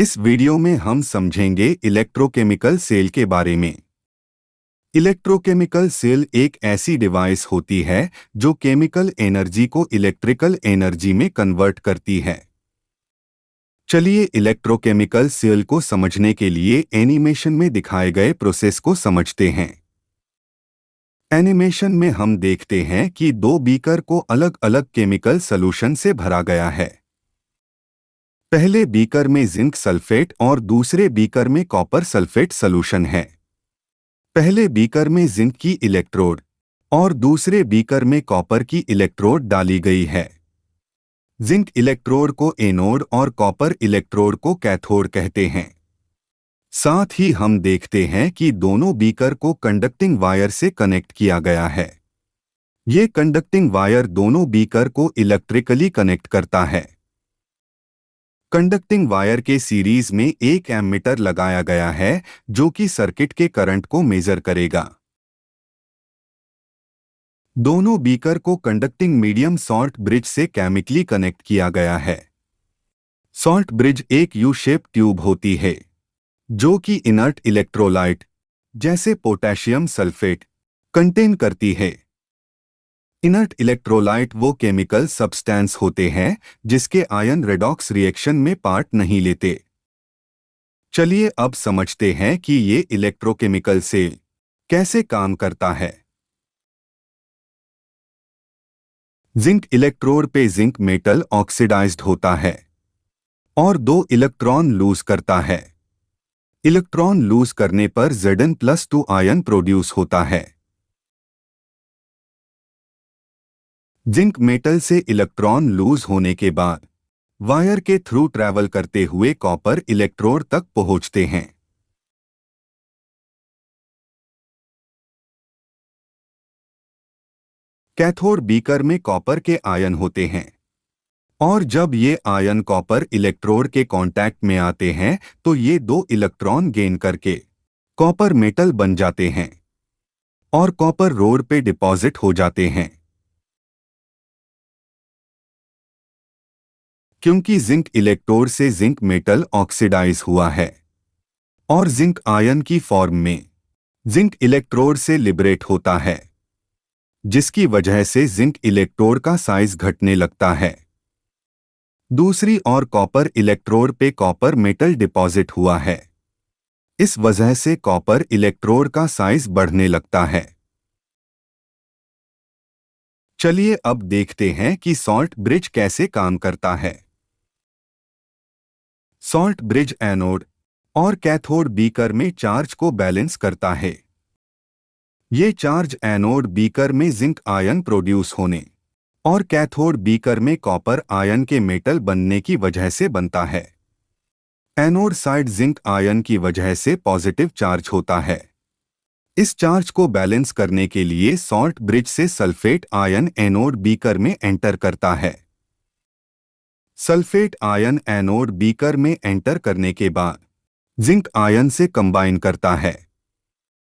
इस वीडियो में हम समझेंगे इलेक्ट्रोकेमिकल सेल के बारे में। इलेक्ट्रोकेमिकल सेल एक ऐसी डिवाइस होती है जो केमिकल एनर्जी को इलेक्ट्रिकल एनर्जी में कन्वर्ट करती है। चलिए इलेक्ट्रोकेमिकल सेल को समझने के लिए एनिमेशन में दिखाए गए प्रोसेस को समझते हैं। एनिमेशन में हम देखते हैं कि दो बीकर को अलग अलग केमिकल सॉल्यूशन से भरा गया है। पहले बीकर में जिंक सल्फेट और दूसरे बीकर में कॉपर सल्फेट सॉल्यूशन है। पहले बीकर में जिंक की इलेक्ट्रोड और दूसरे बीकर में कॉपर की इलेक्ट्रोड डाली गई है। जिंक इलेक्ट्रोड को एनोड और कॉपर इलेक्ट्रोड को कैथोड कहते हैं। साथ ही हम देखते हैं कि दोनों बीकर को कंडक्टिंग वायर से कनेक्ट किया गया है। ये कंडक्टिंग वायर दोनों बीकर को इलेक्ट्रिकली कनेक्ट करता है। कंडक्टिंग वायर के सीरीज में एक एमीटर लगाया गया है जो कि सर्किट के करंट को मेजर करेगा। दोनों बीकर को कंडक्टिंग मीडियम सॉल्ट ब्रिज से केमिकली कनेक्ट किया गया है। सॉल्ट ब्रिज एक यू शेप ट्यूब होती है जो कि इनर्ट इलेक्ट्रोलाइट जैसे पोटेशियम सल्फेट कंटेन करती है। इनर्ट इलेक्ट्रोलाइट वो केमिकल सब्सटेंस होते हैं जिसके आयन रेडॉक्स रिएक्शन में पार्ट नहीं लेते। चलिए अब समझते हैं कि ये इलेक्ट्रोकेमिकल सेल कैसे काम करता है। जिंक इलेक्ट्रोड पे जिंक मेटल ऑक्सीडाइज्ड होता है और दो इलेक्ट्रॉन लूज करता है। इलेक्ट्रॉन लूज करने पर Zn+2 आयन प्रोड्यूस होता है। जिंक मेटल से इलेक्ट्रॉन लूज होने के बाद वायर के थ्रू ट्रैवल करते हुए कॉपर इलेक्ट्रोड तक पहुंचते हैं। कैथोड बीकर में कॉपर के आयन होते हैं और जब ये आयन कॉपर इलेक्ट्रोड के कांटेक्ट में आते हैं तो ये दो इलेक्ट्रॉन गेन करके कॉपर मेटल बन जाते हैं और कॉपर रोड पे डिपॉजिट हो जाते हैं। क्योंकि जिंक इलेक्ट्रोड से जिंक मेटल ऑक्सीडाइज हुआ है और जिंक आयन की फॉर्म में जिंक इलेक्ट्रोड से लिबरेट होता है, जिसकी वजह से जिंक इलेक्ट्रोड का साइज घटने लगता है। दूसरी ओर कॉपर इलेक्ट्रोड पे कॉपर मेटल डिपॉजिट हुआ है। इस वजह से कॉपर इलेक्ट्रोड का साइज बढ़ने लगता है। चलिए अब देखते हैं कि सॉल्ट ब्रिज कैसे काम करता है। सॉल्ट ब्रिज एनोड और कैथोड बीकर में चार्ज को बैलेंस करता है। ये चार्ज एनोड बीकर में जिंक आयन प्रोड्यूस होने और कैथोड बीकर में कॉपर आयन के मेटल बनने की वजह से बनता है। एनोड साइड जिंक आयन की वजह से पॉजिटिव चार्ज होता है। इस चार्ज को बैलेंस करने के लिए सॉल्ट ब्रिज से सल्फेट आयन एनोड बीकर में एंटर करता है। सल्फेट आयन एनोड बीकर में एंटर करने के बाद जिंक आयन से कंबाइन करता है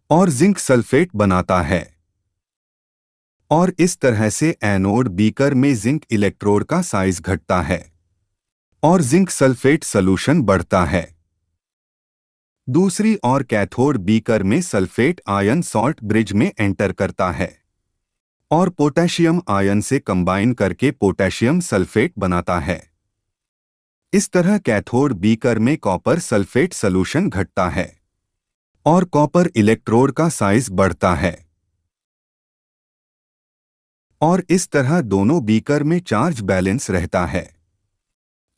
और जिंक सल्फेट बनाता है और इस तरह से एनोड बीकर में जिंक इलेक्ट्रोड का साइज घटता है और जिंक सल्फेट सॉल्यूशन बढ़ता है। दूसरी ओर कैथोड बीकर में सल्फेट आयन सॉल्ट ब्रिज में एंटर करता है और पोटेशियम आयन से कंबाइन करके पोटेशियम सल्फेट बनाता है। इस तरह कैथोड बीकर में कॉपर सल्फेट सॉल्यूशन घटता है और कॉपर इलेक्ट्रोड का साइज बढ़ता है और इस तरह दोनों बीकर में चार्ज बैलेंस रहता है।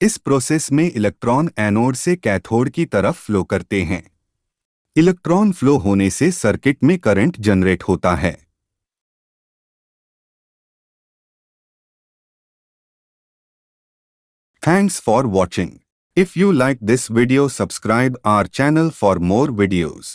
इस प्रोसेस में इलेक्ट्रॉन एनोड से कैथोड की तरफ फ्लो करते हैं। इलेक्ट्रॉन फ्लो होने से सर्किट में करंट जनरेट होता है। Thanks for watching. If you like this video, subscribe our channel for more videos.